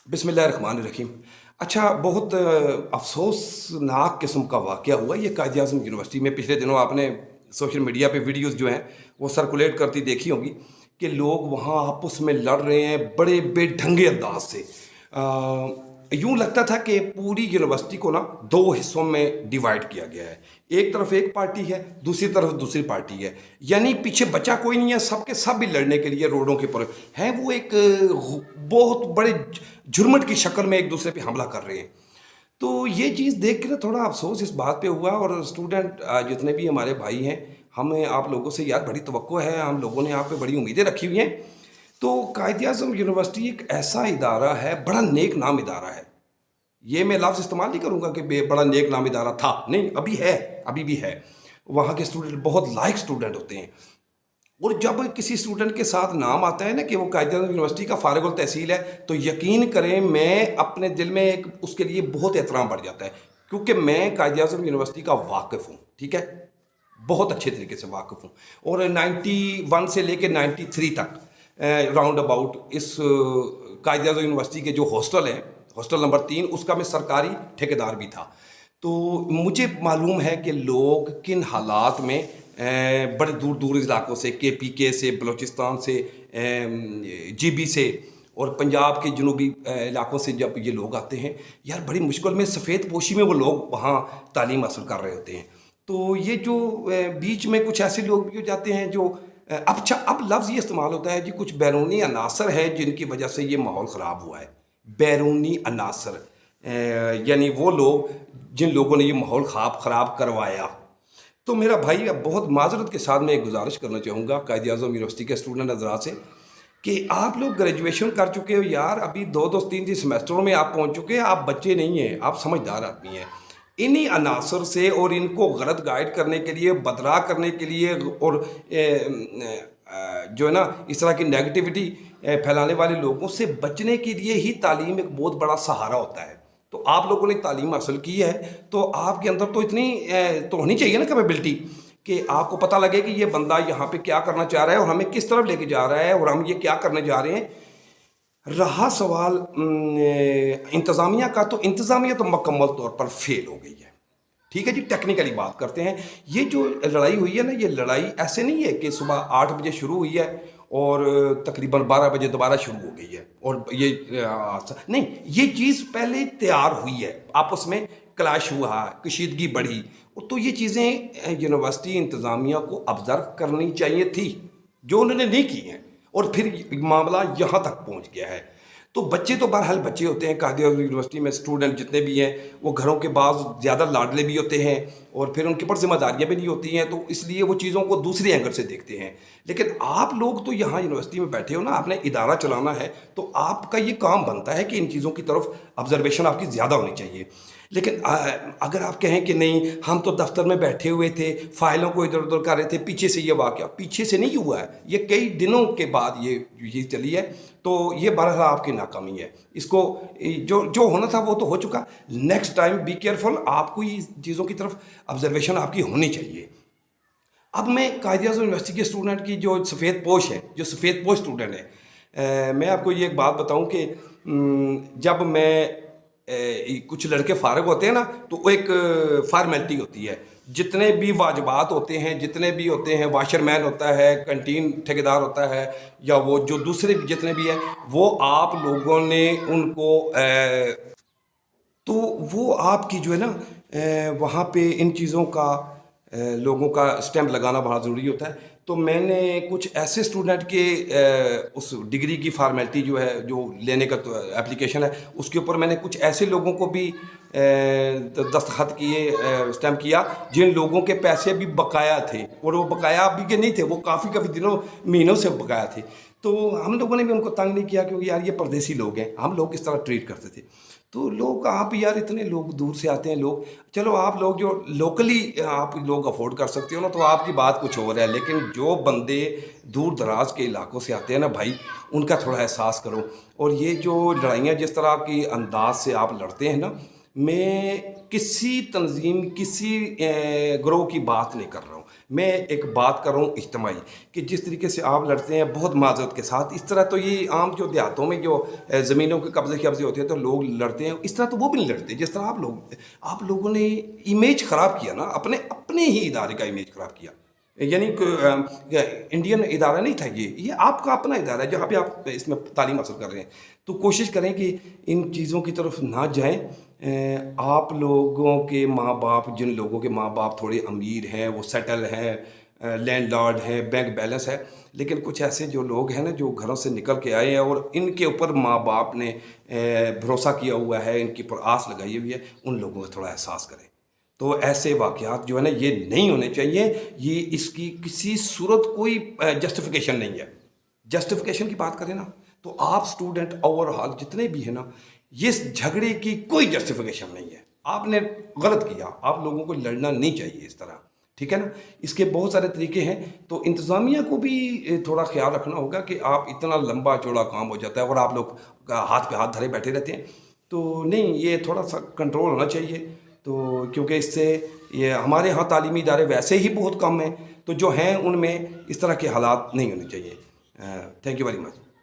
बिस्मिल्लाहिर्रहमानिर्रहीम। अच्छा, बहुत अफ़सोसनाक किस्म का वाक़या हुआ ये कायद-ए-आज़म यूनिवर्सिटी में। पिछले दिनों आपने सोशल मीडिया पे वीडियोज़ जो हैं वो सर्कुलेट करती देखी होंगी कि लोग वहाँ आपस में लड़ रहे हैं बड़े बेढंगे अंदाज से। यूँ लगता था कि पूरी यूनिवर्सिटी को ना दो हिस्सों में डिवाइड किया गया है। एक तरफ एक पार्टी है, दूसरी तरफ दूसरी पार्टी है। यानी पीछे बचा कोई नहीं है, सब के सब भी लड़ने के लिए रोडों के ऊपर हैं। वो एक बहुत बड़े झुरमुट की शक्ल में एक दूसरे पे हमला कर रहे हैं। तो ये चीज़ देख के ना थोड़ा अफसोस इस बात पे हुआ। और स्टूडेंट जितने भी हमारे भाई हैं, हमें आप लोगों से यार बड़ी तवक्को है, हम लोगों ने आप पे बड़ी उम्मीदें रखी हुई हैं। तो कायद-ए-आज़म यूनिवर्सिटी एक ऐसा इदारा है, बड़ा नेक नाम इदारा है। ये मैं लफ्ज़ इस्तेमाल नहीं करूँगा कि बड़ा नेक नाम इदारा था, नहीं, अभी है, अभी भी है। वहाँ के स्टूडेंट बहुत लायक स्टूडेंट होते हैं। और जब किसी स्टूडेंट के साथ नाम आता है ना कि वो कायद-ए-आज़म यूनिवर्सिटी का फ़ारिगुल तहसील है, तो यकीन करें मैं अपने दिल में एक उसके लिए बहुत एहतराम बढ़ जाता है, क्योंकि मैं कायद-ए-आज़म यूनिवर्सिटी का वाकिफ़ हूँ, ठीक है? बहुत अच्छे तरीके से वाकिफ़ हूँ। और 91 से लेके 93 तक राउंड अबाउट इस कायद-ए-आज़म यूनिवर्सिटी के जो हॉस्टल हैं, हॉस्टल नंबर 3, उसका मैं सरकारी ठेकेदार भी था। तो मुझे मालूम है कि लोग किन हालात में बड़े दूर दूर इलाकों से, KPK से, बलूचिस्तान से, GB से और पंजाब के जनूबी इलाकों से जब ये लोग आते हैं, यार बड़ी मुश्किल में सफ़ेद पोशी में वो लोग वहाँ तालीम हासिल कर रहे होते हैं। तो ये जो बीच में कुछ ऐसे लोग भी हो जाते हैं जो अब लफ्ज़ ये इस्तेमाल होता है जी, कुछ बैरूनी अनासर है जिनकी वजह से ये माहौल ख़राब हुआ है। बैरूनी अनासर यानी वो लोग जिन लोगों ने ये माहौल ख़राब करवाया। तो मेरा भाई, अब बहुत माज़रत के साथ मैं एक गुजारिश करना चाहूँगा कायद-ए-आज़म यूनिवर्सिटी के स्टूडेंट हज़रात से कि आप लोग ग्रेजुएशन कर चुके हो यार, अभी 2-2 3-3 सेमेस्टरों में आप पहुँच चुके हैं, आप बच्चे नहीं हैं, आप समझदार आदमी हैं। इन्हीं अनासर से और इनको गलत गाइड करने के लिए, बदरा करने के लिए और जो है ना इस तरह की नेगेटिविटी फैलाने वाले लोगों से बचने के लिए ही तालीम एक बहुत बड़ा सहारा होता है। तो आप लोगों ने तालीम हासिल की है, तो आपके अंदर तो इतनी तो होनी चाहिए ना कैपेबिलिटी कि आपको पता लगे कि ये बंदा यहाँ पे क्या करना चाह रहा है और हमें किस तरफ लेके जा रहा है और हम ये क्या करने जा रहे हैं। रहा सवाल इंतज़ामिया का, तो इंतज़ामिया तो मुकम्मल तौर पर फेल हो गई है। ठीक है जी, टेक्निकली बात करते हैं। ये जो लड़ाई हुई है ना, ये लड़ाई ऐसे नहीं है कि सुबह 8 बजे शुरू हुई है और तकरीबन 12 बजे दोबारा शुरू हो गई है। और ये नहीं, ये चीज़ पहले तैयार हुई है, आपस में क्लैश हुआ, कशीदगी बढ़ी। तो ये चीज़ें यूनिवर्सिटी इंतज़ामिया को ऑब्ज़र्व करनी चाहिए थी, जो उन्होंने नहीं की हैं, और फिर मामला यहाँ तक पहुँच गया है। तो बच्चे तो बहरहाल बच्चे होते हैं। कायद-ए-आज़म यूनिवर्सिटी में स्टूडेंट जितने भी हैं वो घरों के बाद ज़्यादा लाडले भी होते हैं और फिर उनके ऊपर जिम्मेदारियाँ भी नहीं होती हैं, तो इसलिए वो चीज़ों को दूसरे एंगल से देखते हैं। लेकिन आप लोग तो यहाँ यूनिवर्सिटी में बैठे हो ना, आपने इदारा चलाना है, तो आपका ये काम बनता है कि इन चीज़ों की तरफ ऑब्जर्वेशन आपकी ज़्यादा होनी चाहिए। लेकिन अगर आप कहें कि नहीं, हम तो दफ्तर में बैठे हुए थे, फाइलों को इधर उधर कर रहे थे, पीछे से ये वाक़या, पीछे से नहीं हुआ है, ये कई दिनों के बाद ये चली है। तो ये बहरहाल आपकी नाकामी है। इसको जो जो होना था वो तो हो चुका। नेक्स्ट टाइम बी केयरफुल, आपको ये चीज़ों की तरफ ऑब्जर्वेशन आपकी होनी चाहिए। अब मैं कायद-ए-आज़म यूनिवर्सिटी के स्टूडेंट की जो सफ़ेद पोश है, जो सफ़ेद पोश स्टूडेंट है, मैं आपको ये एक बात बताऊं कि जब मैं कुछ लड़के फारग होते हैं ना, तो वो एक फार्मेलिटी होती है। जितने भी वाजबात होते हैं, जितने भी होते हैं, वाशरमैन होता है, कैंटीन ठेकेदार होता है, या वो जो दूसरे जितने भी हैं, वो आप लोगों ने उनको तो वो आपकी जो है ना वहाँ पे इन चीज़ों का लोगों का स्टैंप लगाना बड़ा ज़रूरी होता है। तो मैंने कुछ ऐसे स्टूडेंट के उस डिग्री की फार्मेलिटी जो है, जो लेने का तो एप्लीकेशन है, उसके ऊपर मैंने कुछ ऐसे लोगों को भी दस्तखत किए, स्टैंप किया, जिन लोगों के पैसे भी बकाया थे, और वो बकाया भी के नहीं थे, वो काफ़ी दिनों महीनों से बकाया थे। तो हम लोगों ने भी उनको तंग नहीं किया, क्योंकि यार ये परदेसी लोग हैं, हम लोग किस तरह ट्रीट करते थे। तो लोग, आप यार इतने लोग दूर से आते हैं लोग, चलो आप लोग जो लोकली आप लोग अफोर्ड कर सकते हो ना, तो आपकी बात कुछ और है। लेकिन जो बंदे दूर दराज के इलाकों से आते हैं ना भाई, उनका थोड़ा एहसास करो। और ये जो लड़ाइयाँ जिस तरह की अंदाज से आप लड़ते हैं ना, میں کسی تنظیم کسی گروہ کی بات نہیں کر رہا ہوں، میں ایک بات کر رہا ہوں اجتماعی، کہ جس طریقے سے آپ لڑتے ہیں بہت معذرت کے ساتھ، اس طرح تو یہ عام جو دیہاتوں میں جو زمینوں کے قبضے ہوتے ہیں تو لوگ لڑتے ہیں، اس طرح تو وہ بھی نہیں لڑتے جس طرح آپ لوگوں نے امیج خراب کیا نا، اپنے ہی ادارے کا امیج خراب کیا. یعنی انڈین ادارہ نہیں تھا یہ آپ کا اپنا ادارہ ہے جہاں پہ آپ اس میں تعلیم حاصل کر رہے ہیں. تو کوشش کریں کہ ان چیزوں کی طرف نہ جائیں. آپ لوگوں کے ماں باپ، جن لوگوں کے ماں باپ تھوڑے امیر ہیں، وہ سیٹل ہیں، لینڈ لارڈ ہیں، بینک بیلنس ہے، لیکن کچھ ایسے جو لوگ ہیں نا جو گھروں سے نکل کے آئے ہیں اور ان کے اوپر ماں باپ نے بھروسہ کیا ہوا ہے، ان کے اوپر آس لگائی ہوئی ہے، ان لوگوں کو تھوڑا احساس کریں. تو ایسے واقعات جو ہے نا یہ نہیں ہونے چاہیے. یہ اس کی کسی صورت کوئی جسٹیفیکیشن نہیں ہے. جسٹیفیکیشن کی بات کریں نا تو آپ اسٹوڈنٹ اوور آل جتنے بھی ہیں نا، اس جھگڑے کی کوئی جسٹیفیکیشن نہیں ہے. آپ نے غلط کیا، آپ لوگوں کو لڑنا نہیں چاہیے اس طرح، ٹھیک ہے نا. اس کے بہت سارے طریقے ہیں. تو انتظامیہ کو بھی تھوڑا خیال رکھنا ہوگا کہ آپ اتنا لمبا چوڑا کام ہو جاتا ہے اور آپ لوگ ہاتھ پہ ہاتھ دھرے بیٹھے رہتے ہیں. تو نہیں، یہ تھوڑا سا کنٹرول ہونا چاہیے. تو کیونکہ اس سے یہ ہمارے ہاں تعلیمی ادارے ویسے ہی بہت کم ہیں، تو جو ہیں ان میں اس طرح کے حالات نہیں ہونے چاہیے. Thank you very much.